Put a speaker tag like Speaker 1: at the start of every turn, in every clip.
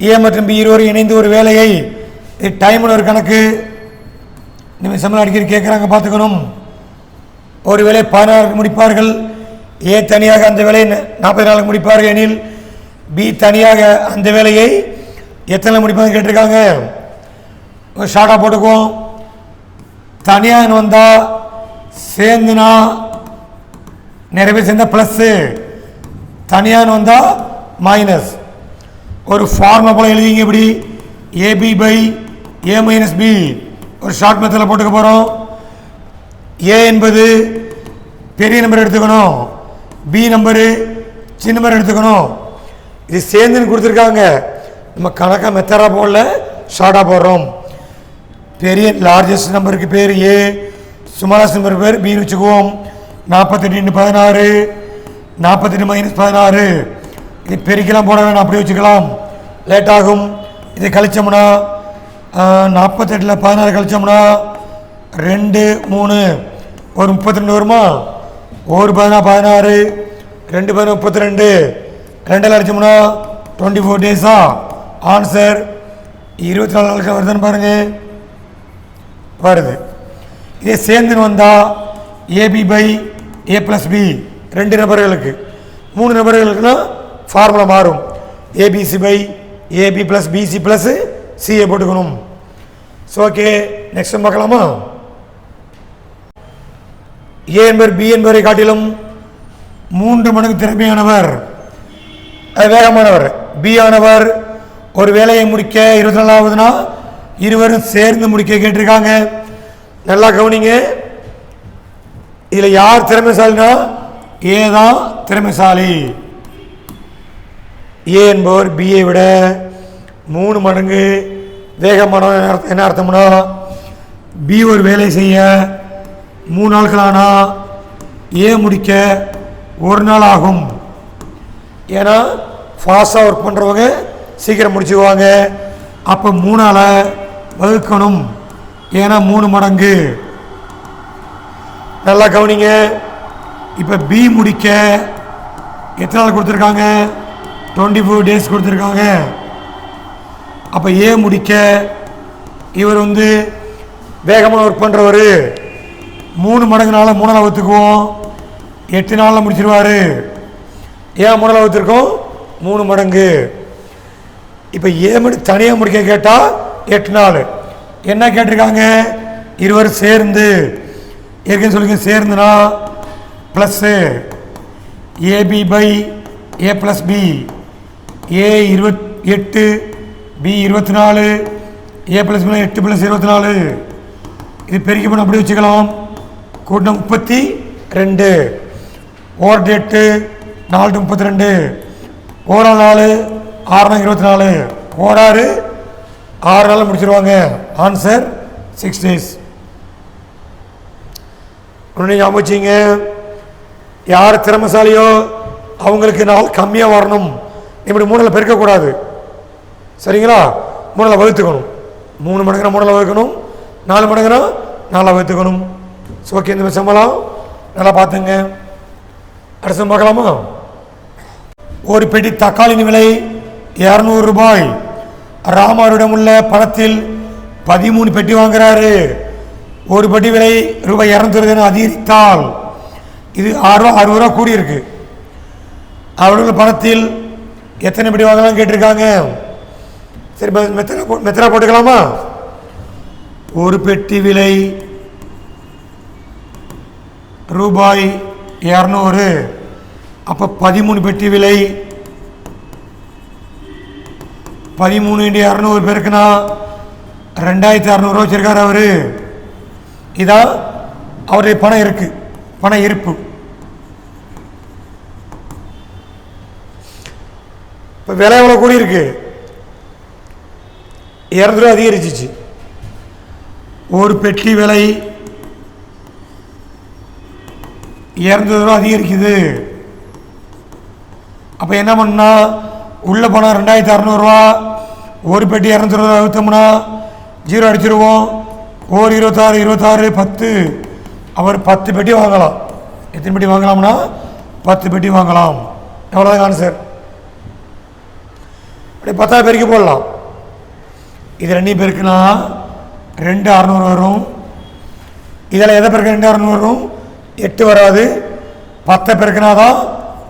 Speaker 1: ஏ மற்றும் பி இருவரும் இணைந்து ஒரு வேலையை டைம்னு ஒரு கணக்கு நிமிஷம் அடிக்கடி கேட்குறாங்க, பார்த்துக்கணும். ஒரு வேலை 16 முடிப்பார்கள். ஏ தனியாக அந்த வேலையை 40 நாளுக்கு முடிப்பார்கள் எனில் பி தனியாக அந்த வேலையை எத்தனை முடிப்பாங்க கேட்டிருக்காங்க. ஷார்ட்டாக போட்டுக்குவோம். தனியாக வந்தால் சேர்ந்துனா நிறைய பேர் சேர்ந்தால் ப்ளஸ்ஸு, தனியாக வந்தால் மைனஸ். ஒரு ஃபார்முலா போல் எழுதிங்க. இப்படி AB by A minus B ஒரு ஷார்ட் மெத்தடில் போட்டுக்க போகிறோம். ஏ என்பது பெரிய நம்பர் எடுத்துக்கணும், பி நம்பரு சின்ன நம்பர் எடுத்துக்கணும். இது சேர்ந்துன்னு கொடுத்துருக்காங்க. நம்ம கணக்காக மெத்தடாக போடல, ஷார்ட்டாக போடுறோம். பெரிய லார்ஜஸ்ட் நம்பருக்கு பேர் ஏ, ஸ்மாலஸ்ட் நம்பர் பேர் பின்னு வச்சுக்குவோம். 48 × 16, 48 - 16. இது பெருக்கெல்லாம் போட வேணாம், அப்படி வச்சுக்கலாம், லேட் ஆகும். இதை கழிச்சோம்னா 48 ல் 16 கழிச்சோம்னா 2 3 ஒரு 32 வருமா? ஒரு 16 2 32 2 அடிச்சோம்னா 24 டேஸா? ஆன்சர் 24 நாளுக்கு வருதுன்னு பாருங்க, வருது. இதே சேர்ந்துன்னு வந்தால் AB by A plus B 2 நபர்களுக்கு, 3 நபர்களுக்குன்னா ஃபார்முலா மாறும். ABC by AB plus BC plus CA போட்டுக்கணும். ஸோ ஓகே, நெக்ஸ்ட் பார்க்கலாமா? ஏ என்பவர் பி என்பவரை காட்டிலும் 3 மடங்கு திறமையானவர், வேகமானவர். பி ஆனவர் ஒரு வேலையை முடிக்க 24ஆவதுனா இருவரும் சேர்ந்து முடிக்க கேட்டிருக்காங்க. நல்லா கவனிங்க. இதில் யார் திறமைசாலினா ஏ தான் திறமைசாலி. ஏ என்பவர் பியை விட 3 மடங்கு வேகமான. என்ன அர்த்தம்னா பி ஒரு வேலை செய்ய 3 நாட்கள் ஆனால் ஏ முடிக்க 1 நாள் ஆகும். ஏன்னா ஃபாஸ்ட்டாக ஒர்க் பண்ணுறவங்க சீக்கிரம் முடிச்சுக்குவாங்க. அப்போ 3ஆல் வகுக்கணும், ஏன்னா 3 மடங்கு. நல்லா கவனிங்க. இப்போ பி முடிக்க எத்தனை நாள் கொடுத்துருக்காங்க? 24 டேஸ் கொடுத்துருக்காங்க. அப்போ ஏ முடிக்க இவர் வேகமாக ஒர்க் பண்ணுறவர் 3 மடங்குனால 3 நாள் ஒத்துக்குவோம், 8 நாளில் முடிச்சிருவார். ஏன் 3 நாள் ஒத்துருக்கோம்? 3 மடங்கு. இப்போ ஏ மட்டும் தனியாக முடிக்க கேட்டால் 8 நாள். என்ன கேட்டிருக்காங்க? இருவர் சேர்ந்து. ஏற்கனவே சொல்லுங்க, சேர்ந்துனா plus A B by A plus B. A 28, B 24, A plus B 8 + 24. இது பெருக்கி பண்ண அப்படி வச்சுக்கலாம். கூட்டம் 32, ஓர் 8 4 32, ஓரா 4 6 24, ஓராறு 6 நாளில் முடிச்சிருவாங்க. Answer 6 days. ஒன்று ஞாபகம் வச்சிங்க, யார் திறமைசாலியோ அவங்களுக்கு நாள் கம்மியாக வரணும். இப்படி 3 பெருக்கக்கூடாது, சரிங்களா? 3 வகுத்துக்கணும். 3 மடங்குனா 3 வகுக்கணும், 4 மடங்குனா 4 வகுத்துக்கணும். ஸோ ஓகே, இந்த சம்பளம் நல்லா பார்த்துங்க. அடுத்த பார்க்கலாமா? ஒரு பெட்டி தக்காளியின் விலை 200 ரூபாய். ராமாரிடம் உள்ள பணத்தில் 13 பெட்டி வாங்குறாரு. ஒரு பெட்டி விலை ரூபாய் 200 அதிகரித்தால் இது 60 ரூபா கூடியிருக்கு. அவருடைய பணத்தில் எத்தனை பெட்டி வாங்கலாம் கேட்டிருக்காங்க. சரி, மெத்தனா போட்டுக்கலாமா? ஒரு பெட்டி விலை ரூபாய் 200. அப்போ 13 பெட்டி விலை 13 × 200 பேருக்குன்னா 2600 ரூபா வச்சிருக்காரு அவரு. இதான் அவருடைய பணம் இருக்கு, பண இருப்பு. இப்போ விலை எவ்வளோ கூடி இருக்கு? 200 ரூபா அதிகரிச்சிச்சு. ஒரு பெட்டி விலை 200 ரூபா அதிகரிக்குது. அப்போ என்ன பண்ணா, உள்ள பணம் 2600 ரூபா, ஒரு பெட்டி 200 ரூபா விற்றோம்னா 0 அடிச்சிருவோம். ஓர் 26 26 10. அவர் 10 பெட்டி வாங்கலாம். எத்தனை பெட்டி வாங்கலாம்னா 10 பெட்டி வாங்கலாம். எவ்வளோதான் ஆன்சர்? அப்படி 10 பெருக்கி போடலாம். இது 2 பெருக்குனா 2600 வரும். இதில் எதை பெருக்க 2600 வரும்? 8 வராது. 10 பெருக்கினா தான்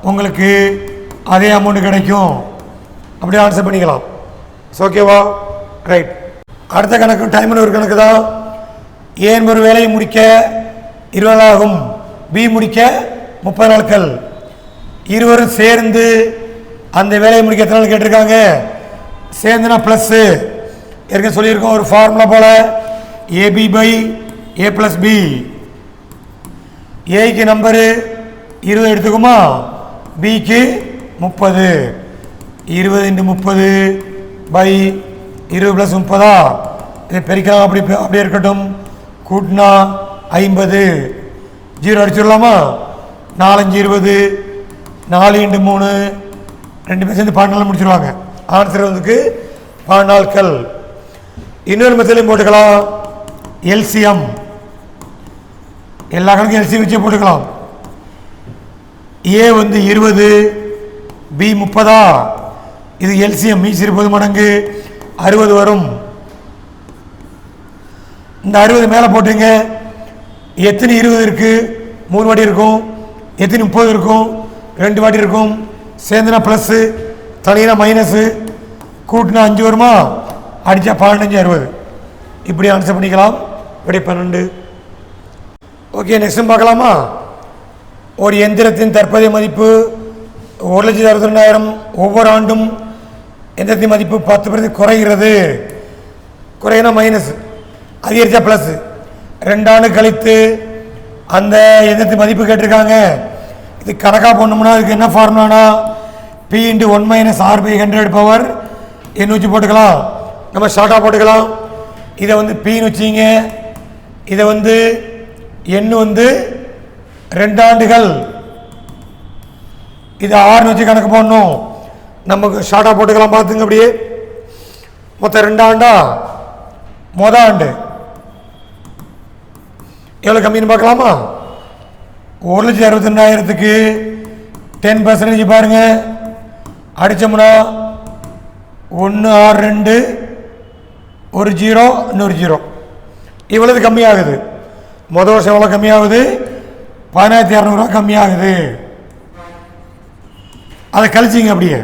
Speaker 1: உங்களுக்கு அதே அமௌண்ட் கிடைக்கும். அப்படியே ஆன்சர் பண்ணிக்கலாம். ஓகேவா? ரைட். அடுத்த கணக்கு டைமில் ஒரு கணக்கு தான். ஏ ஒரு வேலையை முடிக்க 20 நாள் ஆகும், பி முடிக்க 30 நாட்கள். இருவரும் சேர்ந்து அந்த வேலையை முடிக்க எத்தனை நாள் கேட்டிருக்காங்க? சேர்ந்துனா ப்ளஸ்ஸு ஏற்கனவே சொல்லியிருக்கோம் ஒரு ஃபார்முலா போல் AB by A plus B. ஏக்கு நம்பரு 20 எடுத்துக்குமா, பிக்கு 30. 20 × 30 பை 20 + 30. இதை பெருக்கலாம். அப்படியே இருக்கட்டும். கூட்டினா 50. 0 அடிச்சிடலாமா? 4 × 20, 4 × 3, 2 பேர் சேர்ந்து 12 நாள் முடிச்சிருவாங்க. ஆன்சர் வந்துக்கு 12 நாட்கள். இன்னொரு மெத்தட்லையும் போட்டுக்கலாம். எல்சிஎம் எல்லா கணக்கும் எல்சிஎம் வச்சே போட்டுக்கலாம். ஏ 20, பி 30. இது எல்சிஎம். மீசி 20 மடங்கு 60 வரும். இந்த 60 மேலே போட்டுங்க. எத்தனை 20 இருக்கு? 3 வாட்டி இருக்கும். எத்தனை 30 இருக்கும்? 2 வாட்டி இருக்கும். சேர்ந்துனா ப்ளஸ்ஸு, தனியாக மைனஸு, கூட்டினா 5 வருமா? அடித்தா 15 60. இப்படி ஆன்சர் பண்ணிக்கலாம். இப்படி 12. ஓகே, நெக்ஸ்ட் பார்க்கலாமா? ஒரு எந்திரத்தின் தற்போதைய மதிப்பு 1,62,000. ஒவ்வொரு ஆண்டும் எந்திரத்தின் மதிப்பு 10% குறைகிறது. குறையினா மைனஸ், அதிகரித்தா ப்ளஸ். 2 ஆண்டு கழித்து அந்த எந்திரத்தின் மதிப்பு கேட்டிருக்காங்க. இது கணக்காக போடணும்னா அதுக்கு என்ன ஃபார்முலானா P × 1 - R/100 பவர் என்ன வச்சு போட்டுக்கலாம். நம்ம ஷார்ட்டாக போட்டுக்கலாம். இதை Pன்னு வச்சிங்க. இதை எண் 2 ஆண்டுகள். இது 6 வச்சு கணக்கு போடணும். நமக்கு ஷார்ட்டாக போட்டுக்கலாம். பார்த்துங்க. அப்படியே மொத்தம் 2 ஆண்டா? மொதல் ஆண்டு எவ்வளோ கம்மின்னு பார்க்கலாமா? 1,62,000க்கு 10% பாருங்க. அடித்தோம்னா 1 6 2 ஒரு 0 இன்னொரு 0. இவ்வளவு கம்மியாகுது. முதல் வருஷம் எவ்வளோ கம்மியாகுது? 17,200 கம்மியாகுது. அதை கழிச்சிங்க. அப்படியே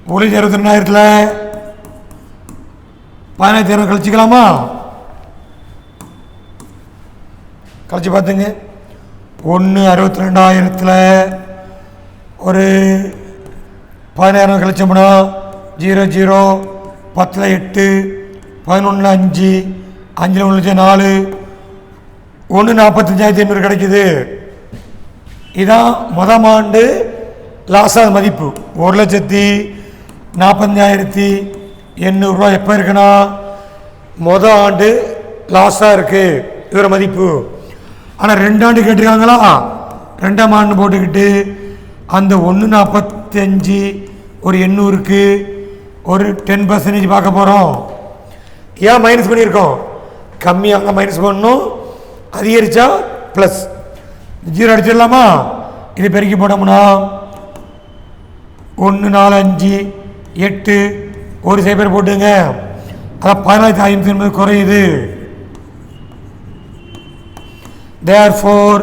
Speaker 1: 1,62,000ல் 17,200 கழிச்சிக்கலாமா? கழிச்சு பார்த்துங்க. 1,62,000ல் ஒரு 17,000 கழிச்சோம்னா 0 0, 10ல் 8, 11ல் 5, 5ல் 4, 1,45,500 கிடைக்குது. இதான் முதல் ஆண்டு லாஸாக மதிப்பு. 1,45,800 எப்போ இருக்குன்னா முதல் ஆண்டு லாஸாக இருக்குது இவர மதிப்பு. ஆனால் 2 ஆண்டு கேட்டிருக்காங்களா? 2ஆம் ஆண்டு போட்டுக்கிட்டு அந்த 1,45 ஒரு 800க்கு ஒரு 10% பார்க்க போகிறோம். ஏன் மைனஸ் பண்ணியிருக்கோம்? கம்மியாக மைனஸ் பண்ணணும், அதிகரித்தா ப்ளஸ். 0 அடிச்சிடலாமா? இது பெருக்கி போட்டோம்னா 1 4 5 8 ஒரு சைபர் போட்டுங்க. அதான் 14,580 குறையுது. தேர்ஃபோர்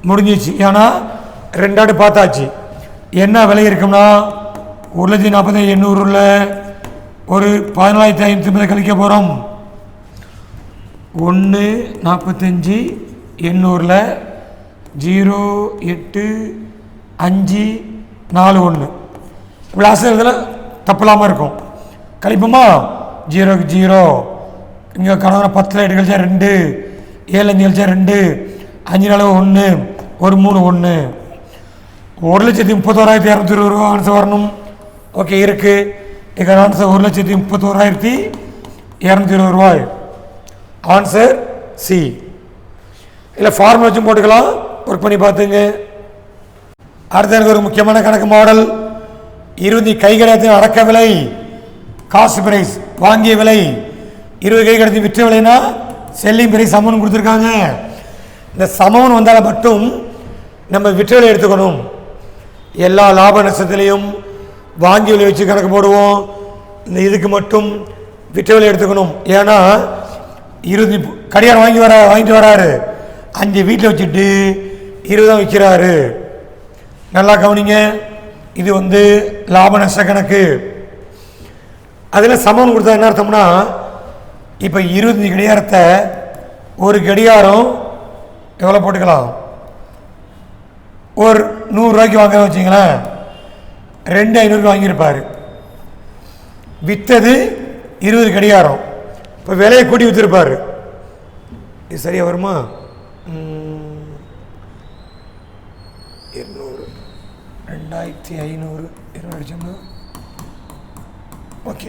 Speaker 1: முடிஞ்சிச்சு. ஏன்னா 2 ஆண்டு பார்த்தாச்சு. என்ன விலை இருக்கும்னா 1,40,800 ஒரு 14,580 கழிக்க போகிறோம். 1,45,800 0 8 5 4 1 இப்படி ஆசிரியத்தில் தப்பில்லாமல் இருக்கும். கழிப்போமா? 0க்கு 0. இங்கே கணவனை 10ல் 8 கழிச்சா 2, 7 5 கழிச்சா 2, 5 4 1, ஒரு 3 1. 1,31,220 ஆன்சர் வரணும். ஓகே, இருக்குது. எங்கள் ஆன்சர் 1,31,220 ஆன்சர் சி. இல்லை ஃபார்முலா வச்சும் போட்டுக்கலாம். ஒர்க் பண்ணி பார்த்துங்க. அடுத்த எனக்கு ஒரு முக்கியமான கணக்கு மாடல். 20 கைகடத்தின் அடக்க விலை, காஸ்ட் பிரைஸ் வாங்கிய விலை, 20 கைகடத்தின் விற்ற விலைனா செல்லிங் பிரைஸ் சமன் கொடுத்துருக்காங்க. இந்த சமன் வந்தால் மட்டும் நம்ம விற்ற விலை எடுத்துக்கணும். எல்லா லாப நஷ்டத்திலையும் வாங்கி விலை வச்சு கணக்கு போடுவோம். இந்த இதுக்கு மட்டும் விற்ற விலை எடுத்துக்கணும். ஏன்னா 20 கடிகாரம் வாங்கிட்டு வராரு, 5 வீட்டில் வச்சுட்டு 20 விற்கிறாரு. நல்லா கவனிங்க, இது லாப நஷ்ட கணக்கு. அதில் சமம் கொடுத்தா என்ன அர்த்தம்னா, இப்போ 25 கடிகாரத்தை ஒரு கடிகாரம் எவ்வளோ போட்டுக்கலாம், ஒரு 100 ரூபாய்க்கு வாங்க வச்சிங்களேன், 2,500 வாங்கியிருப்பார். விற்றது 20 கடிகாரம், இப்போ விலையை கூட்டி விற்றுருப்பார். இது சரியாக வருமா? 200 2,500 20 ஓகே.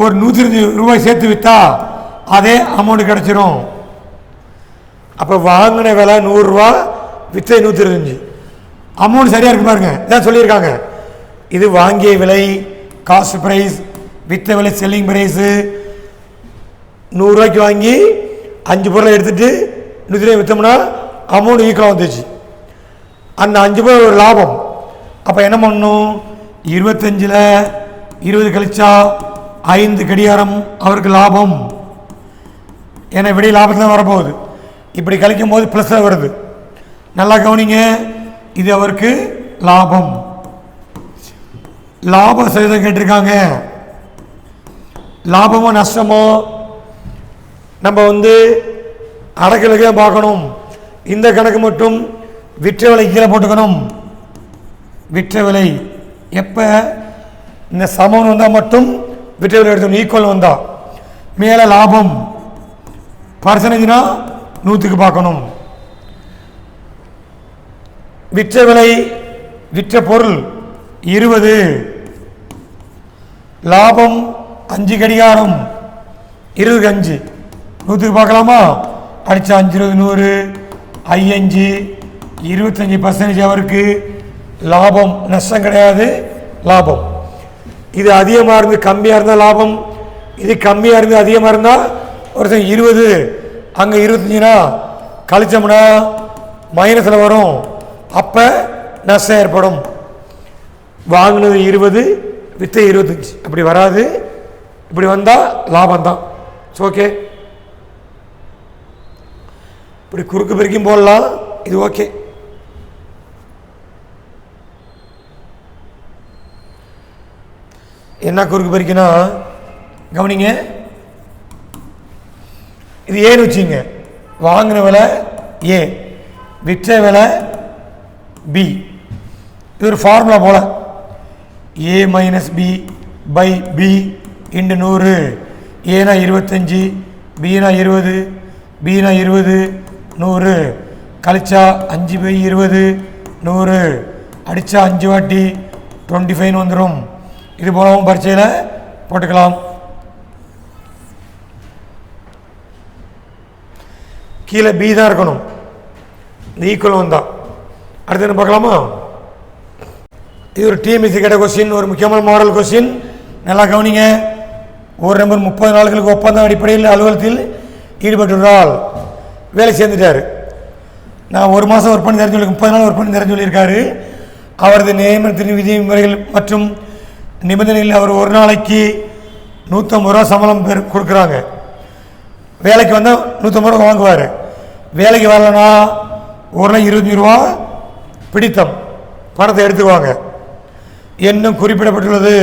Speaker 1: ஒரு 120 ரூபாய் சேர்த்து விற்றா அதே அமௌண்ட் கிடச்சிரும். அப்போ வாங்கின விலை 100 ரூபா, விற்ற 125. அமௌண்ட் சரியாக இருக்கு பாருங்க, இதான் சொல்லியிருக்காங்க. இது வாங்கிய விலை காஸ்ட் ப்ரைஸ், விற்ற விலை செல்லிங் ப்ரைஸு. 100 ரூபாய்க்கு வாங்கி 5 பொருளை எடுத்துகிட்டு 100 விற்றோம்னா அமௌண்ட் ஈக்குவலாக வந்துச்சு. அந்த 5 பொருள் ஒரு லாபம். அப்போ என்ன பண்ணணும், 25ல் 20 கழிச்சா 5 கடிகாரம் அவருக்கு லாபம். ஏன்னா விடை லாபத்தில் தான் வரப்போகுது. இப்படி கழிக்கும் போது ப்ளஸில் வருது. நல்லா கவனிங்க, இது அவருக்கு லாபம். லாப சதவீதம் கேட்டிருக்காங்க. லாபமோ நஷ்டமோ நம்ம அடக்கலுக்கே பார்க்கணும். இந்த கணக்கு மட்டும் விற்ற விலை கீழே போட்டுக்கணும். விற்ற விலை எப்போ இந்த சமம் வந்தால் மட்டும் விற்ற விலை எடுத்துக்கணும். ஈக்குவல் வந்தால் மேலே லாபம் பர்சன்டேஜ்னா 100க்கு பார்க்கணும். விற்ற விலை விற்ற பொருள் 20, லாபம் 5 கடிகாரம் 20க்கு 5, 100க்கு பார்க்கலாமா? அடித்தா 5 20 100, 5 25% அவருக்கு லாபம். நஷ்டம் கிடையாது, லாபம். இது அதிகமாக இருந்து கம்மியாக இருந்தால் லாபம், இது கம்மியாக இருந்து அதிகமாக இருந்தால் ஒருத்தன் 20 அங்கே 25னா கழிச்சோம்னா மைனஸில் வரும். அப்போ நஷ்டம் ஏற்படும். வாங்கினது 20, விற்ற 25, அப்படி வராது. இப்படி வந்தால் லாபம் தான். ஓகே, இப்படி குறுக்கு பெருக்கும் போடலாம், இது ஓகே. என்ன குறுக்கு பெருக்கினா கவனிங்க, இது ஏன்னு வச்சுங்க. வாங்கின விலை ஏ, விற்ற விலை பி. இது ஒரு ஃபார்முலா போல, A minus B by B into 100. ஏனா 25, பினா 20, பினா 20, 100 கழிச்சா 5/20 100 அடித்தா 5 வாட்டி 25 வந்துடும். இது போலவும் பரீட்சையில் போட்டுக்கலாம். கீழே பி தான் இருக்கணும், இந்த ஈக்குவல் வந்தால். அடுத்து என்ன பார்க்கலாமா? இது ஒரு டிஎம்எஸ்சி கேட்ட கொஸ்டின், ஒரு முக்கியமான மாடல் கொஸ்டின். நல்லா கவனிங்க. ஒரு நம்பர் 30 நாட்களுக்கு ஒப்பந்த அடிப்படையில் அலுவலகத்தில் ஈடுபட்டுள்ளால் வேலை சேர்ந்துட்டார். நான் 1 மாதம் ஒர்க் பண்ணி தெரிஞ்சு 30 நாள் ஒர்க் பண்ணி தெரிஞ்சு சொல்லியிருக்காரு. அவரது நியமனத்தின் விதிமுறைகள் மற்றும் நிபந்தனைகள் அவர் ஒரு நாளைக்கு 150 ரூபா சம்பளம் கொடுக்குறாங்க. வேலைக்கு வந்தால் 150 ரூபா வாங்குவார். வேலைக்கு வரலன்னா ஒரு நாள் 25 ரூபா பிடித்தம் பணத்தை எடுத்துக்குவாங்க. இன்னும் குறிப்பிடப்பட்டுள்ளது,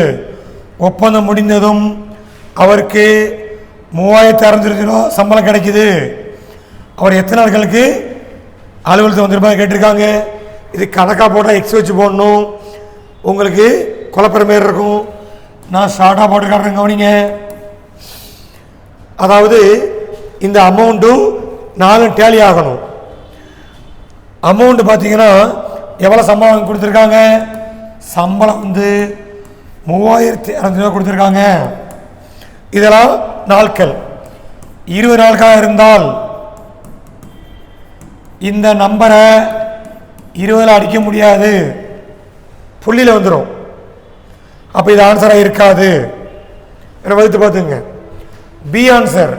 Speaker 1: ஒப்பந்தம் முடிந்ததும் அவருக்கு 3600 ரூபா சம்பளம் கிடைக்குது. அவர் எத்தனை நாட்களுக்கு அலுவலகத்தில் வந்திருப்பாங்க கேட்டிருக்காங்க. இது கணக்காக போட்டால் எக்ஸ் வச்சு போடணும், உங்களுக்கு குழப்பற மாரி இருக்கும். நான் ஷார்ட்டாக போட்டு காட்டுறேன், கவனிங்க. அதாவது இந்த அமௌண்ட்டும் 4 டேலி ஆகணும். அமௌண்ட் பார்த்தீங்கன்னா எவ்வளோ சம்பளம் கொடுத்துருக்காங்க? சம்பளம் 3600 ரூபா கொடுத்துருக்காங்க. இதெல்லாம் நாட்கள். 20 நாட்களாக இருந்தால் இந்த நம்பரை 20 அடிக்க முடியாது, புள்ளியில் வந்துடும். அப்போ இது ஆன்சராக இருக்காது. வகுத்து பார்த்துங்க. B answer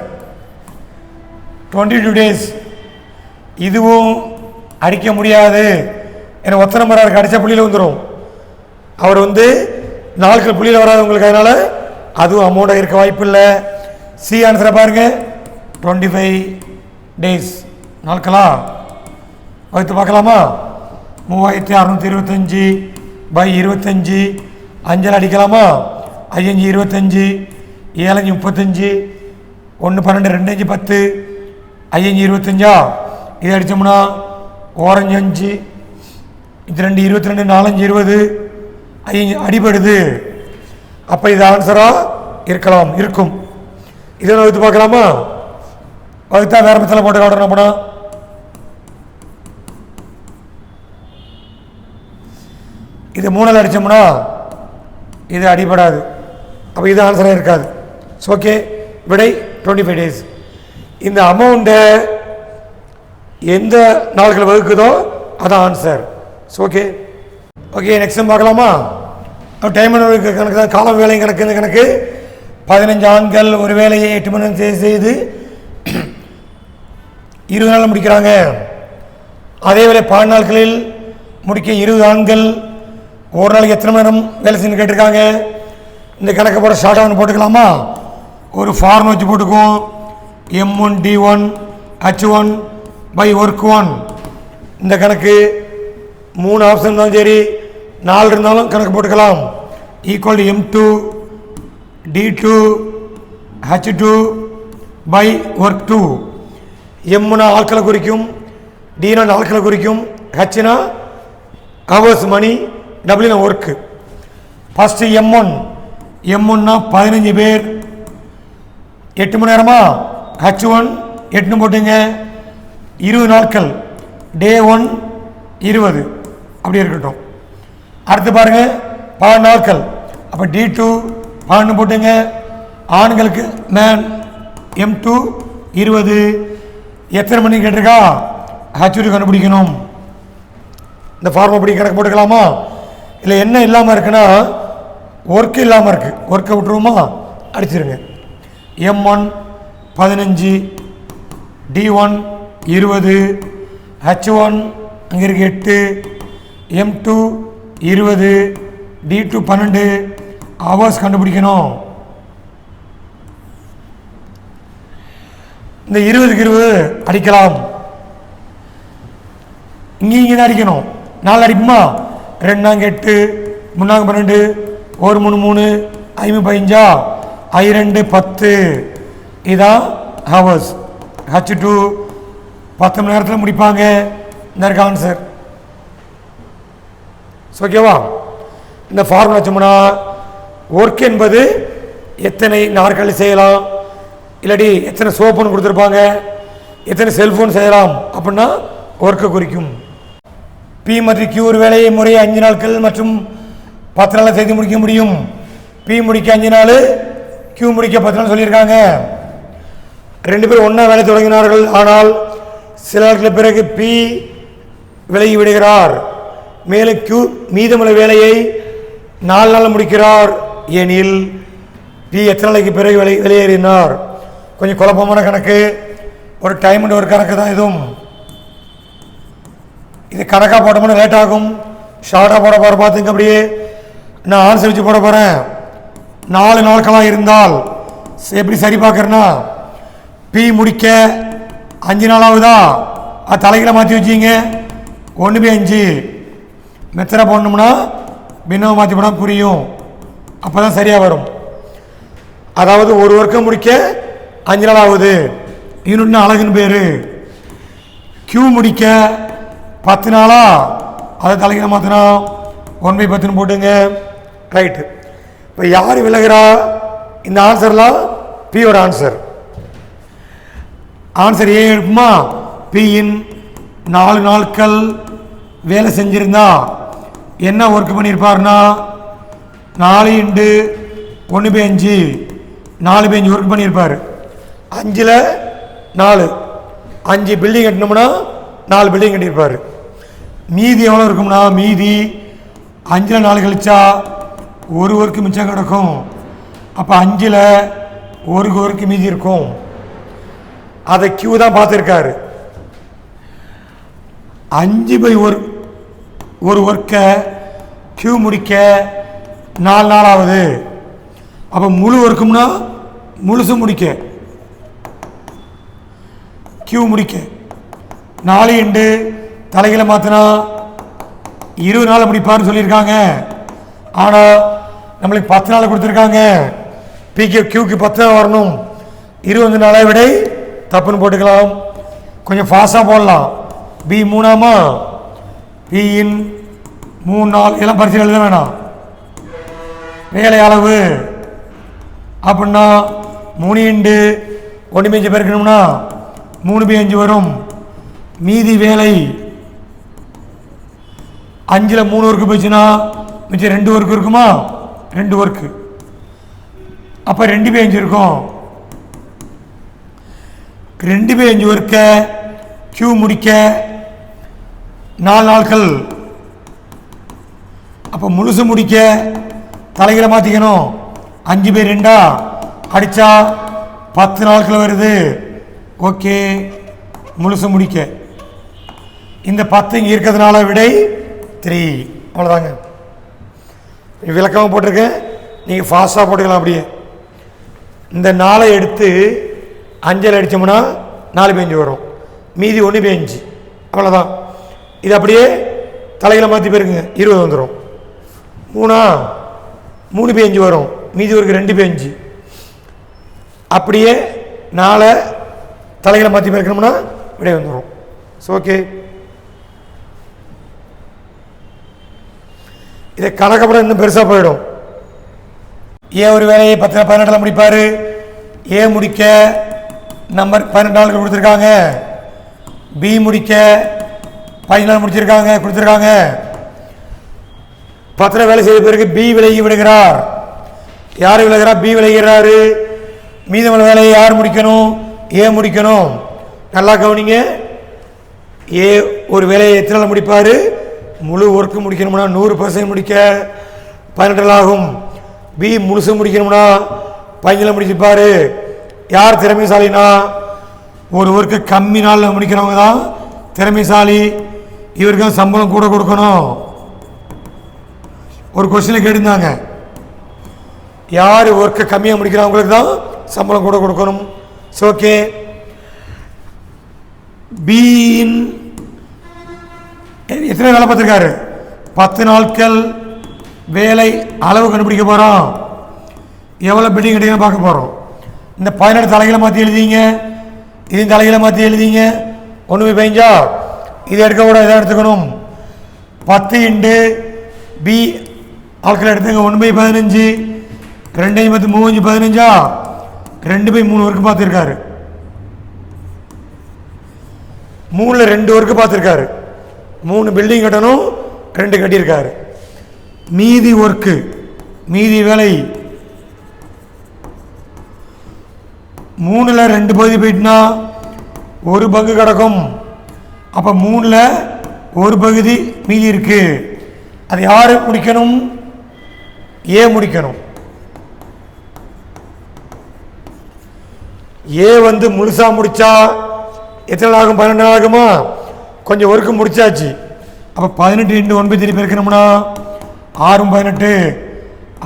Speaker 1: 22 days. இதுவும் அடிக்க முடியாது. ஏன்னா ஒத்த நம்பர் அடித்த புள்ளியில் வந்துடும். அவர் நாட்கள் புள்ளியில் வராது உங்களுக்கு, அதனால் அதுவும் அமௌண்ட்டாக இருக்க வாய்ப்பு இல்லை. சி ஆன்சரை பாருங்கள், 25 days நாட்களா வகுத்து பார்க்கலாமா? 3625 by 25 5 அடிக்கலாமா? 5 25 7 35 1 12 2 5 10 5 25 இதை அடித்தோம்னா ஓரஞ்சு 5 இது 2 22 4 20 5 அடிபடுது. அப்போ இது ஆன்சராக இருக்கலாம், இருக்கும். இதை வகுத்து பார்க்கலாமா? வகுத்தா வேறு மெத்தடில் போட்டு காட்டணும். அப்படின்னா இது 3 அடித்தோம்னா இது அடிபடாது, அப்போ இது ஆன்சராக இருக்காது. ஓகே, விடை 25 days. இந்த அமௌண்ட்டை எந்த நாட்கள் வகுக்குதோ அதான் ஆன்சர். ஓகே ஓகே, நெக்ஸ்ட் பார்க்கலாமா? டைம் கணக்கு தான், காலம் வேலை கணக்கு. இந்த கணக்கு 15 ஆண்கள் ஒரு வேலையை 8 மணி நேரம் செய்து 20 நாள் முடிக்கிறாங்க. அதே வேலை 12 நாட்களில் முடிக்க 20 ஆண்கள் ஒரு நாளைக்கு எத்தனை மணி நேரம் வேலை செஞ்சு கேட்டிருக்காங்க. இந்த கணக்கை போட ஷார்ட்டாக போட்டுக்கலாமா? ஒரு ஃபார்ம் வச்சு போட்டுக்குவோம். M1 D1 H1 by work 1. இந்த கணக்கு 3 ஆப்ஷன் இருந்தாலும் சரி 4 இருந்தாலும் கணக்கு போட்டுக்கலாம். Equal to M2 D2 H2 by work 2. M ஆட்களை குறிக்கும், Dனா நாட்களை குறிக்கும், Hனா ஹவர்ஸ் மணி, W ஒர்க்கு. ஃபஸ்ட்டு M1னா 15 பேர் 8 மணி நேரமா? H1 8 போட்டுங்க, 20 நாட்கள், டே 1 20 அப்படி இருக்கட்டும். அடுத்து பாருங்க 12 நாட்கள், அப்போ D2 12 போட்டுங்க. ஆண்களுக்கு மேன் M2 20, எத்தனை மணி கேட்டிருக்கா? H2 கண்டுபிடிக்கணும். இந்த ஃபார்ம் அப்படி கணக்கு போட்டுக்கலாமா? இல்லை என்ன இல்லாமல் இருக்குன்னா ஒர்க்கு இல்லாமல் இருக்குது, ஒர்க்கை விட்டுருவோமா? அடிச்சிருங்க. M1 15, D1 20, H1 அங்கே இருக்கு 8, M2 20, D2 12 ஹவர்ஸ் கண்டுபிடிக்கணும். இந்த 20க்கு 20 அடிக்கலாம். இங்கே தான் அடிக்கணும். 4 அடிப்புமா? 2 நாங்க 8, 3 நாங்க 12, 1 3 3, 5 15, 2 10. இதான் ஹவர்ஸ். H2 10 மணி நேரத்தில் முடிப்பாங்க. இந்த இருக்க ஆன்சர். ஓகேவா? இந்த ஃபார்முலா வச்சோம்னா ஒர்க் என்பது எத்தனை நாட்கள் செய்யலாம், இல்லாட்டி எத்தனை சோப்புன்னு கொடுத்துருப்பாங்க, எத்தனை செல்ஃபோன் செய்யலாம் அப்படின்னா ஒர்க்கை குறிக்கும். பி மற்றும் கியூ ஒரு வேலையை முறையை 5 நாட்கள் மற்றும் 10 நாளில் செய்து முடிக்க முடியும். பி முடிக்க 5 நாள், கியூ முடிக்க 10 நாள் சொல்லியிருக்காங்க. 2 பேரும் ஒன்றா வேலை தொடங்கினார்கள். ஆனால் சில நாட்களுக்கு பிறகு பி விலகி விடுகிறார். மேலும் கியூ மீதமுள்ள வேலையை 4 நாள் முடிக்கிறார். எனில் பி எத்தனை நாளைக்கு பிறகு வெளியேறினார்? கொஞ்சம் குழப்பமான கணக்கு, ஒரு டைம் அண்ட் ஒரு கணக்கு தான். இதுவும் இது கணக்காக போட்டோம்னா லேட் ஆகும். ஷார்ட்டாக போட போகிற பார்த்துங்க. அப்படியே நான் ஆன்சர் வச்சு போட போகிறேன். 4 நாட்களாக இருந்தால் எப்படி சரி பார்க்குறேன்னா, பி முடிக்க 5 நாளாகுதா, அது தலைகளை மாற்றி வச்சிங்க. 1/5 மெத்தனை போடணும்னா பின்னவை மாற்றி போனால் புரியும். அப்போ தான் சரியாக வரும். அதாவது ஒரு ஒர்க்கை முடிக்க 5 நாள் ஆகுது, யூனிட்னா அழகுன்னு பேர். கியூ முடிக்க 10 நாளா, அதை தலைகளை மாற்றினா 1/10 போட்டுங்க. ரைட்டு. இப்போ யார் விலகிறா? இந்த ஆன்சர்லாம் பியோட ஆன்சர். ஆன்சர் ஏ இருக்குமா? பியின் 4 நாட்கள் வேலை செஞ்சிருந்தா என்ன ஒர்க் பண்ணியிருப்பார்னா 4 × 1/5 4/5 ஒர்க் பண்ணியிருப்பார். 5ல் 4 5 பில்டிங் கட்டினோம்னா 4 பில்டிங் கட்டியிருப்பார். மீதி எவ்வளோ இருக்கும்னா, மீதி 5ல் 4 கழிச்சா ஒரு ஒர்க்கு மிச்சம் கிடக்கும். அப்போ 5ல் ஒரு ஒர்க்கு மீதி இருக்கும். அதை கியூ தான் பார்த்துருக்காரு. 5/1 ஒரு ஒர்க்கை கியூ முடிக்க 4 நாளாவது. அப்போ முழு ஒர்க்கும்னா முழுசு முடிக்க கியூ முடிக்க 4 இண்டு தலைகளை மாற்றினா 20 நாள் முடிப்பார்னு சொல்லியிருக்காங்க. ஆனால் நம்மளுக்கு 10 நாள் கொடுத்துருக்காங்க. பிக்கு கியூக்கு 10 நாள் வரணும். 20 நாளை விட தப்புன்னு போட்டுக்கலாம். கொஞ்சம் ஃபாஸ்ட்டாக போடலாம். பி 3ஆமா, பியின் 3 நாள் இதெல்லாம் பரிசு எழுத வேணாம். வேலை அளவு அப்படின்னா 3 இண்டு 1/5 பெருக்கணும்னா 3/5 வரும். மீதி வேலை 5ல் 3 ஒர்க்கு போச்சுன்னா மிச்சம் 2 ஒர்க்கு இருக்குமா? 2 ஒர்க்கு. அப்போ 2/5 இருக்கும். 2/5 ஒர்க்க கியூ முடிக்க 4 நாட்கள். அப்போ முழுசு முடிக்க தலைகளை மாற்றிக்கணும். 5/2 அடித்தா 10 நாட்கள் வருது. ஓகே, முழுசு முடிக்க இந்த 10 இங்கே இருக்கிறதுனால விடை 3. அவ்வளோதாங்க. விளக்கமாக போட்டிருக்கேன், நீங்கள் ஃபாஸ்ட்டாக போட்டுக்கலாம். அப்படியே இந்த 4 எடுத்து 5 அடித்தோம்னா 4/5 வரும். மீதி 1/5. அவ்வளோதான். இது அப்படியே தலைகளை மாற்றி போயிருக்குங்க, 20 வந்துடும். 3/5 வரும். மீதி ஒரு 2/5. அப்படியே 4 தலைகளை மாற்றி போயிருக்கணும்னா விடை வந்துடும். ஸோ ஓகே, இதை கணக்கப்படம் இன்னும் பெருசாக போயிடும். ஏ ஒரு வேலையை 10-12 முடிப்பார். ஏ முடிக்க நம்பர் 12 நாளுக்கு கொடுத்துருக்காங்க. பி முடிக்க 15 நாள் முடிச்சிருக்காங்க கொடுத்துருக்காங்க. 10 வேலை செய்த பிறகு பி விலகி விடுகிறார். யார் விலகிறார்? பி விலகிறாரு. மீதமுள்ள வேலையை யார் முடிக்கணும்? ஏ முடிக்கணும். நல்லா கவனிங்க. ஏ ஒரு வேலையை எத்தனை நாள் முடிப்பார்? முழு ஒர்க்கு முடிக்கணும்னா 100% முடிக்க 12 நாள் ஆகும். பி முழுசு முடிக்கணும்னா 15 நாள் முடிச்சிருப்பார். யார் திறமைசாலினா? ஒரு ஒர்க்கு கம்மி நாளில் முடிக்கிறவங்க தான் திறமைசாலி. இவருக்கு சம்பளம் கூட கொடுக்கணும். ஒரு கொஸ்டினை கேட்டிருந்தாங்க, யார் ஒர்க்கை கம்மியாக முடிக்கிறவங்களுக்கு தான் சம்பளம் கூட கொடுக்கணும். ஓகே, பியின் எத்தனை வேலை பார்த்துருக்காரு? 10 நாட்கள் வேலை அளவு கண்டுபிடிக்க போகிறோம். எவ்வளோ பில்டிங் கட்டிங்கன்னு பார்க்க போகிறோம். இந்த 17 தலைகளை மாற்றி எழுதிங்க, இதையும் தலைகளை மாற்றி எழுதிங்க. 1/5 இதை எடுக்க கூட இதை எடுத்துக்கணும். 10 இண்டு பி ஆட்களை எடுத்துங்க. 1/15 2 10 3 15 2/3 ஒர்க்கு பார்த்துருக்காரு. 3ல் 2 ஒர்க்கு பார்த்துருக்காரு. 3 பில்டிங் கட்டணும், 2 கட்டியிருக்காரு. மீதி ஒர்க்கு மீதி வேலை 3ல் 2 பகுதி போயிட்டுனா 1 பங்கு கிடக்கும். அப்போ 3ல் 1 பகுதி மீதி இருக்கு. அது யார் முடிக்கணும்? ஏ முடிக்கணும். ஏ முழுசா முடிச்சா எத்தனை நாள் ஆகும்? 12 நாள் ஆகுமா? கொஞ்சம் ஒர்க்கு முடிச்சாச்சு. அப்போ 18 இன்டு 9 பெருக்கணும்னா 6 18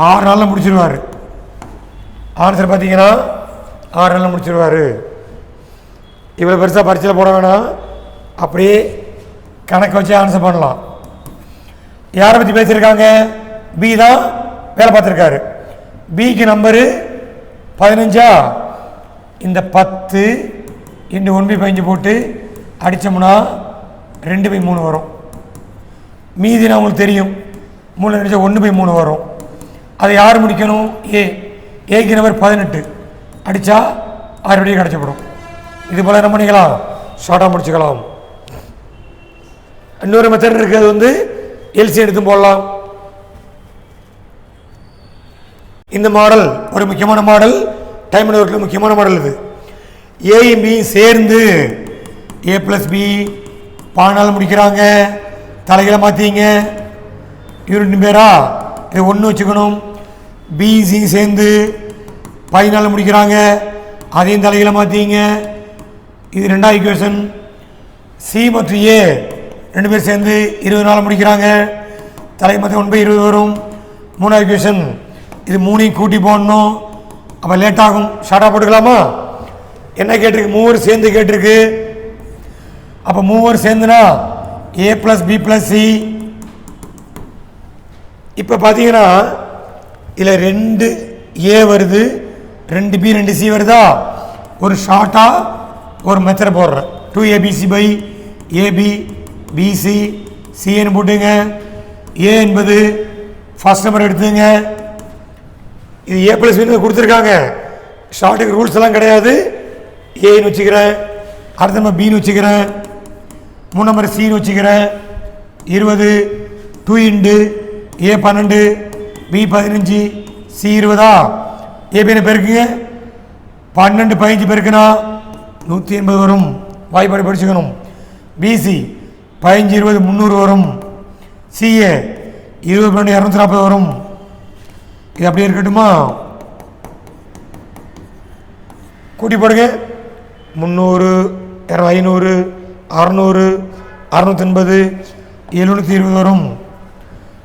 Speaker 1: 6 நாளில் முடிச்சிருவார். ஆன்சர் பார்த்தீங்கன்னா 6 நாளில் முடிச்சிருவார். இவ்வளோ பெருசாக பரீட்சையில் போட வேணாம், அப்படியே கணக்கு வச்சு ஆன்சர் பண்ணலாம். யாரை பற்றி பேசியிருக்காங்க? பி தான் வேலை பார்த்துருக்காரு. பிக்கு நம்பரு 15. இந்த 10 இன்டு 1/5 போட்டு அடித்தோம்னா 2/3 வரும். மீதினா உங்களுக்கு தெரியும், 3 அடித்தா 1/3 வரும். அதை யார் முடிக்கணும்? ஏ. ஏக்கு நம்பர் 18 அடித்தா 6 கிடச்சப்படும். இது போல் என்ன பண்ணிக்கலாம்? ஷார்ட்டாக முடிச்சுக்கலாம். இன்னொரு மெத்தட் இருக்குது, எல்சி எடுத்து போடலாம். இந்த மாடல் ஒரு முக்கியமான மாடல், டைம் அண்ட் ஒர்க்கில் முக்கியமான மாடல். இது ஏயும் பி சேர்ந்து ஏ ப்ளஸ் பி 14 நாள் முடிக்கிறாங்க. தலைகளை மாற்றிங்க. யூனிட் பேரா இது 1 வச்சுக்கணும். பிசி சேர்ந்து 15 நாள் முடிக்கிறாங்க. அதையும் தலைகளை மாற்றிங்க. இது 2வது ஈக்குவேஷன். சி மற்றும் ஏ 2 பேர் சேர்ந்து 20 நாள் முடிக்கிறாங்க. தலை மாற்றி 1/20 வரும். மூணாவது ஈக்குவேஷன். இது மூணையும் கூட்டி போடணும். அப்போ லேட் ஆகும். ஷார்ட்டாக போட்டுக்கலாமா? என்ன கேட்டிருக்கு? மூவர் சேர்ந்து கேட்டிருக்கு. அப்போ மூவர் சேர்ந்துனா a + b + c. இப்போ பார்த்தீங்கன்னா இதில் 2a வருது, 2b 2c வருதா? ஒரு ஷார்ட்டாக ஒரு மெத்தட் போடுறேன். 2abc/ab bc cன்னு போட்டுங்க. a என்பது ஃபர்ஸ்ட் நம்பர் எடுத்துங்க. இது a + b கொடுத்துருக்காங்க. ஷார்ட்டுக்கு ரூல்ஸ் எல்லாம் கிடையாது. ஏன்னு வச்சுக்கிறேன். அடுத்த நம்பர் பின்னு வச்சுக்கிறேன். 3 நம்பர் சின்னு வச்சுக்கிறேன். 20 2 × a 12 b 15 c 20. ஏபின்னு பெருக்குங்க. 12 15 பெருக்குனா 180 வரும். வாய்ப்பாடு படிச்சுக்கணும். பிசி 15 20 300 வரும். சிஏ 20 12 240 வரும். இது அப்படியே இருக்கட்டுமா? கூட்டி போடுங்க. 300 500 600 680 720 வரும்.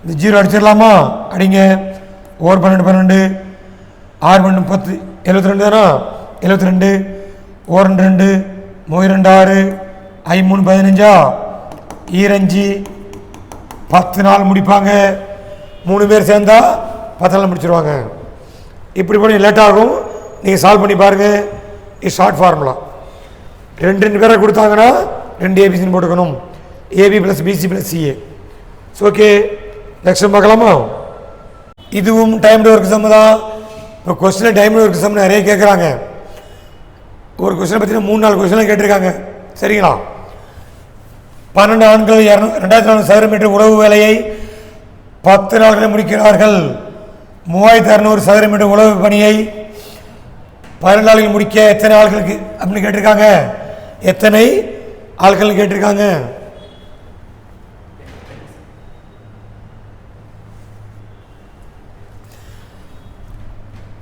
Speaker 1: இந்த 0 அடிச்சிடலாமா? அடிங்க. 1 12 12 6 12 10 72 தானா? 72 1 2 3 2 6 5 3 15 25 10 நாள் முடிப்பாங்க. 3 பேர் சேர்ந்தா 10 நாள் முடிச்சிருவாங்க. இப்படி பண்ணி லேட் ஆகும். நீங்கள் சால்வ் பண்ணி பாருங்கள். இது ஷார்ட் ஃபார்முலா. 2 பேரை கொடுத்தாங்கன்னா 2 ஏபிசின்னு போட்டுக்கணும். AB + BC + CA. Okay, next பார்க்கலாமா? இதுவும் டைம்டு ஒர்க் சம் தான். இப்போ கொஸ்டின் டைம்டு ஒர்க் சம் நிறைய கேட்குறாங்க. ஒரு கொஸ்டினை பார்த்தீங்கன்னா 3-4 கொஸ்டின் கேட்டிருக்காங்க. சரிங்களா? 12 ஆண்கள் 2400 சதுர மீட்டர் உழவு வேலையை 10 நாட்களில் முடிக்கிறார்கள். 3600 சதுர மீட்டர் உழவு பணியை 12 நாட்களில் முடிக்க எத்தனை ஆட்களுக்கு அப்படின்னு கேட்டிருக்காங்க. எத்தனை ஆட்கள் கேட்டிருக்காங்க?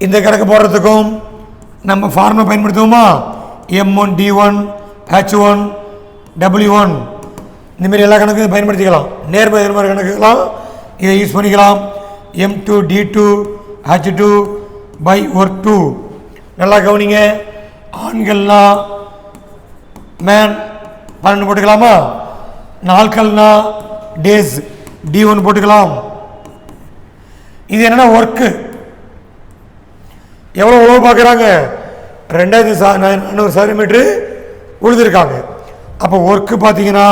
Speaker 1: இந்த கணக்கு போடுறதுக்கும் நம்ம formula பயன்படுத்துவோமா? M1 D1 H1 W1 இந்த மாதிரி எல்லா கணக்கும் பயன்படுத்திக்கலாம். நேர்மறை எதிர்மறை கணக்குலாம் இதை யூஸ் பண்ணிக்கலாம். M2 D2 H2 /work 2. நல்லா கவனிங்க. ஆண்கள்னா மேன் 12 போட்டுக்கலாமா? நாட்கள்னா டேஸ் D1 போட்டுக்கலாம். இது என்னன்னா ஒர்க்கு. எவ்வளோ உழவு பார்க்குறாங்க? 2400 சதுர மீட்ரு உழுதுருக்காங்க. அப்போ ஒர்க்கு பார்த்தீங்கன்னா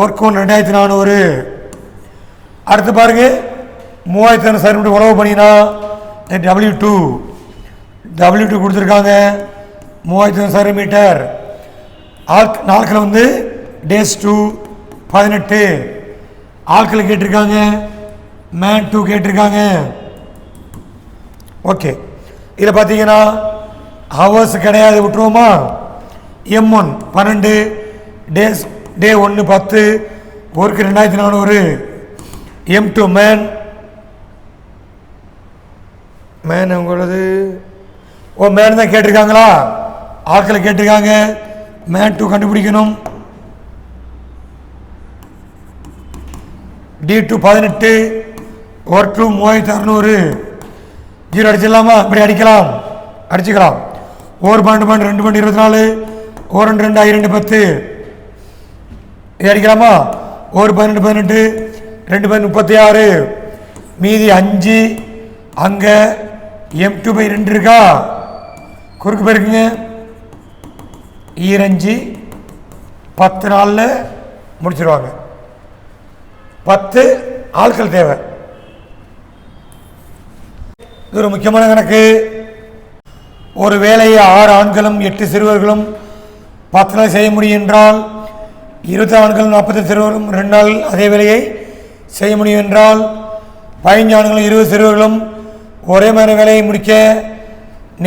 Speaker 1: ஒர்க் 2400. அடுத்து பாருங்க, 3600 சதுர மீட்டர் உழவு பண்ணினா W2 கொடுத்துருக்காங்க. 3600 சதுர மீட்டர். நாட்கள் வந்து டேஸ் 2 18. ஆட்கள் கேட்டிருக்காங்க. மேன் 2 கேட்டிருக்காங்க. ஓகே, இதில் பார்த்தீங்கன்னா ஹவர்ஸ் கிடையாது, விட்டுருவோமா? M1 12 டேஸ், டே 1 10, ஒர்க்கு 2400. M2 மேன் உங்களது மேன் தான் கேட்டிருக்காங்களா? ஆட்களை கேட்டிருக்காங்க. மேன் 2 கண்டுபிடிக்கணும். D2 18, work 2 3600. 0 அடிச்சிடலாமா? இப்படி அடிக்கலாம், அடிச்சுக்கலாம். 1 12 2 12 24, 1 2 2 2 10. இது அடிக்கலாமா? 1 12 18, 2 36. மீதி 5. அங்கே M2/2 இருக்கா? குறுக்கு போயிருக்குங்க. 5 10 நாளில் முடிச்சிருவாங்க. 10 ஆட்கள் தேவை. இது ஒரு முக்கியமான கணக்கு. ஒரு வேலையை 6 ஆண்களும் 8 சிறுவர்களும் 10 நாள் செய்ய முடியும் என்றால், 20 ஆண்களும் 40 சிறுவர்களும் 2 நாள் அதே வேலையை செய்ய முடியும் என்றால், 15 ஆண்களும் 20 சிறுவர்களும் ஒரே மாதிரி வேலையை முடிக்க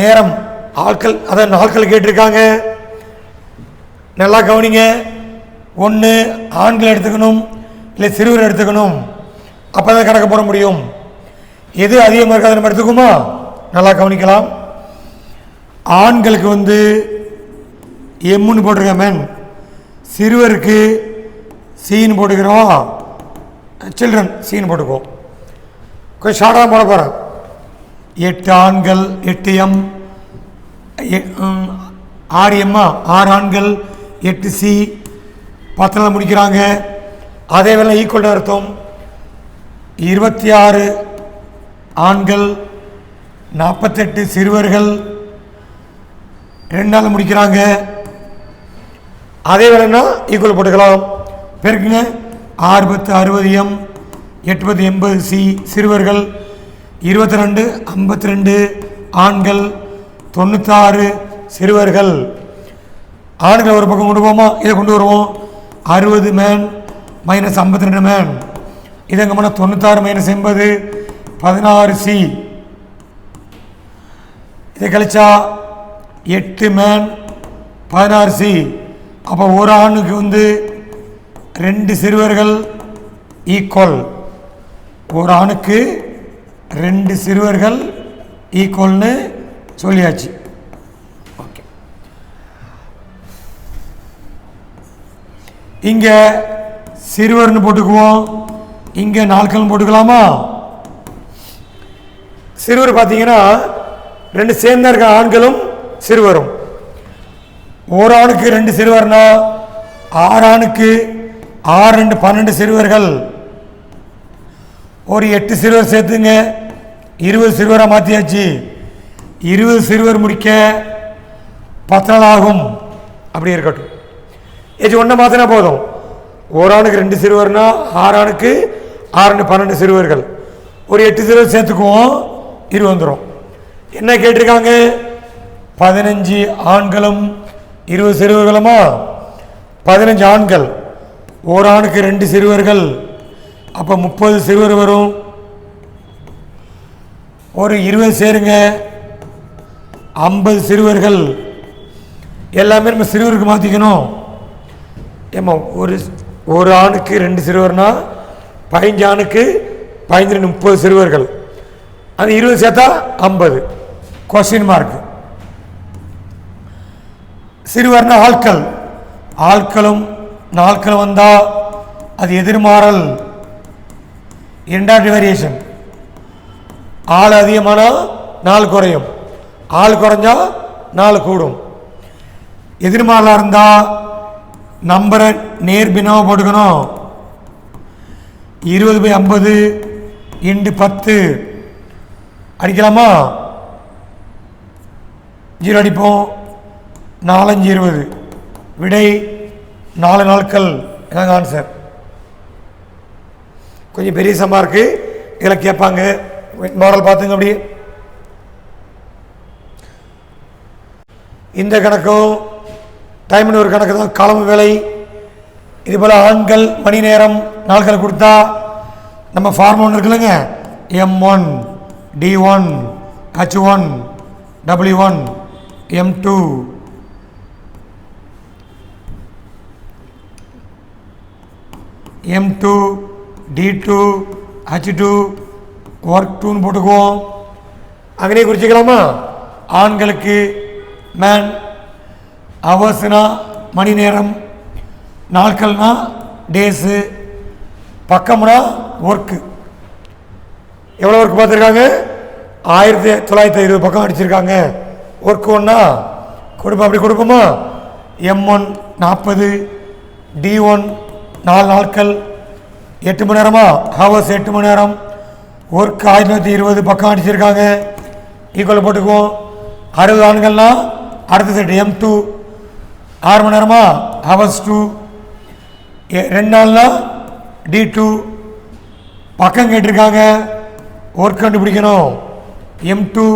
Speaker 1: நேரம் ஆட்கள், அதான் நாட்கள் கேட்டிருக்காங்க. நல்லா கவனிங்க. ஒன்று ஆண்கள் எடுத்துக்கணும், இல்லை சிறுவர் எடுத்துக்கணும். அப்போ தான் கணக்கு போட முடியும். எது அதிகமாக இருக்காது நம்ம எடுத்துக்குமா? நல்லா கவனிக்கலாம். ஆண்களுக்கு வந்து எம்னு போட்டிருக்கேன், மேன். சிறுவருக்கு சீன்னு போட்டுக்கிறோம், சில்ட்ரன் சீன்னு போட்டுக்குவோம். கொஞ்சம் ஷார்ட்டாக போட போகிறேன். 8 ஆண்கள் 8 எம், 6 எம்மா 6 ஆண்கள் 8 சி, 10 முடிக்கிறாங்க. அதே வேலை ஈக்குவல் அர்த்தம். 26 ஆண்கள் 48 சிறுவர்கள் 2 நாள் முடிக்கிறாங்க. அதே வேலைன்னா ஈக்குவல் போட்டுக்கலாம். பெருக்குங்க. 6 10 60 எம், 8 10 80 சி சிறுவர்கள், 22 52 ஆண்கள், 96 சிறுவர்கள். ஆண்களை ஒரு பக்கம் கொண்டு போவோமா? இதை கொண்டு வருவோம். 60 மேன் மைனஸ் 52 மேன். இதை எங்கே போனால் 96 மைனஸ் 80 16 சி. இதை கழிச்சா 8 மேன் 16 சி. அப்போ ஒரு ஆணுக்கு 2 சிறுவர்கள் ஈக்குவல். ஒரு ஆணுக்கு 2 சிறுவர்கள் ஈக்குவல்னு சொல்லியாச்சு. ஓகே, இங்கே சிறுவர்னு போட்டுக்குவோம், இங்கே நாட்கள் போட்டுக்கலாமா? சிறுவர் பார்த்தீங்கன்னா 2 சேர்ந்தா இருக்க ஆண்களும் சிறுவரும். ஒரு ஆணுக்கு 2 சிறுவர்னா 6 ஆணுக்கு 6 2 12 சிறுவர்கள். ஒரு 8 சிறுவர் சேர்த்துங்க, 20 சிறுவராக மாற்றியாச்சு. 20 சிறுவர் முடிக்க 10 நாள் ஆகும். அப்படி இருக்கட்டும். ஏச்சு ஒன்றை மாற்றினா போதும். ஒரு ஆணுக்கு 2 சிறுவர்னா 6 ஆணுக்கு 6 2 12 சிறுவர்கள். ஒரு 8 சிறுவர் சேர்த்துக்குவோம், 20 வந்துடும். என்ன கேட்டிருக்காங்க? 15 ஆண்களும் 20 சிறுவர்களுமா? 15 ஆண்கள், ஒரு ஆணுக்கு 2 சிறுவர்கள், அப்போ 30 சிறுவர் வரும். ஒரு 20 சேருங்க, 50 சிறுவர்கள். எல்லாமே நம்ம சிறுவருக்கு மாற்றிக்கணும். ஏமா ஒரு ஆணுக்கு 2 சிறுவர்னா 15 ஆணுக்கு 15 30 சிறுவர்கள். அது 20 சேர்த்தா 50. Question mark. சிறுவர்னா ஆட்கள். ஆட்களும் நாட்கள் வந்தால் அது எதிர்மாறல், இரண்டாவது வேரியேஷன். ஆள் அதிகமானால் நாள் குறையும், ஆள் குறைஞ்சா நாள் கூடும். எதிர்மாறலாக இருந்தால் நம்பரை நேர்பின்னாக போட்டுக்கணும். 20/50 × 10 அடிக்கலாமா? 0 அடிப்போம். 4 5 20. விடை 4 நாட்கள். இதாங்க ஆன்சர். கொஞ்சம் பெரிய சம்மா இருக்கு, இதில் கேட்பாங்க. மாடல் பார்த்துங்க. அப்படி இந்த கணக்கும் டைம்னு ஒரு கணக்கு தான், காலம் வேலை. இது போல் ஆண்கள் மணி நேரம் நாட்கள் கொடுத்தா நம்ம ஃபார்ம் ஒன்று இருக்குல்லங்க, M1 D1 H1 W1 M2 M2 D2 H2 work 2ன்னு போட்டுக்குவோம். அங்கேயே குறிச்சிக்கலாமா? ஆண்களுக்கு மேன், ஹவர்ஸ்னா மணி நேரம், நாட்கள்னா டேஸு, பக்கம்னா ஒர்க்கு. எவ்வளோ ஒர்க் பார்த்துருக்காங்க? 1920 பக்கம் அடிச்சிருக்காங்க. ஒர்க் ஒன்றா கொடுப்போம். அப்படி கொடுப்போமா? M1 40, D1 4 நாட்கள் 8 மணி நேரமா? ஹவர்ஸ் 8 மணி நேரம். ஒர்க் 1920 பக்கம் அடிச்சிருக்காங்க. ஈக்குவல் போட்டுக்குவோம். 60 ஆண்கள்னா அடுத்த செட் M2 6 மணி நேரமா? ஹவர்ஸ் 2. 2 நாள்னா D2. பக்கம் கேட்டிருக்காங்க, ஒர்க் கண்டுபிடிக்கணும். M2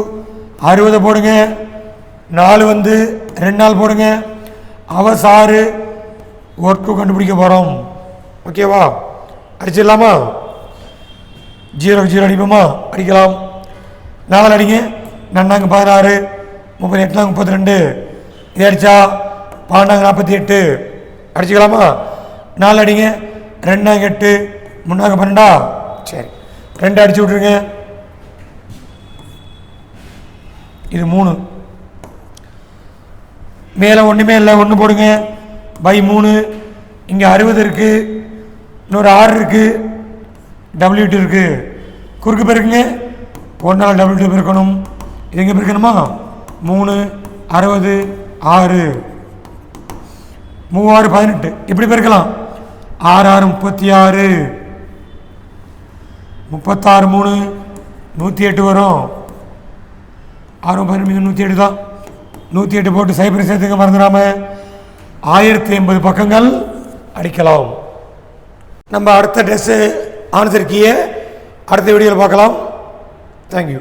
Speaker 1: 60 போடுங்க, 4 2 நாள் போடுங்க, ஹவர்ஸ் 6, ஒர்க்கு கண்டுபிடிக்க போகிறோம். ஓகேவா? அடிச்சிடலாமா? 0 0 அடிப்போமா? அடிக்கலாம். 4 அடிங்க. 4 16, 38 32. இது அடித்தா 12 48. அடிச்சுக்கலாமா? 4 அடிங்க. 2 8, 3 12. சரி, 2 அடிச்சு விட்ருங்க. இது 3. மேலே ஒன்றுமே இல்லை, 1 போடுங்க. பை 3. இங்கே 60 இருக்குது, இன்னொரு 6 இருக்குது, W2 இருக்குது. குறுக்கு பெருக்குங்க, 1 டபுள் 2 பெருக்கணும். இது எங்கே பெருக்கணுமா? 3 60 6 3 6 18 இப்படி பெருக்கலாம். 6 6 36 36 3 108 வரும். 6 18 108 தான். 108 போட்டு சைபர் சேர்த்துக்க மறந்துடாம 1080 பக்கங்கள் அடிக்கலாம். நம்ம அடுத்த டெஸ்ட் ஆன்சர் கீயை அடுத்த வீடியோவில் பார்க்கலாம். தேங்க்யூ.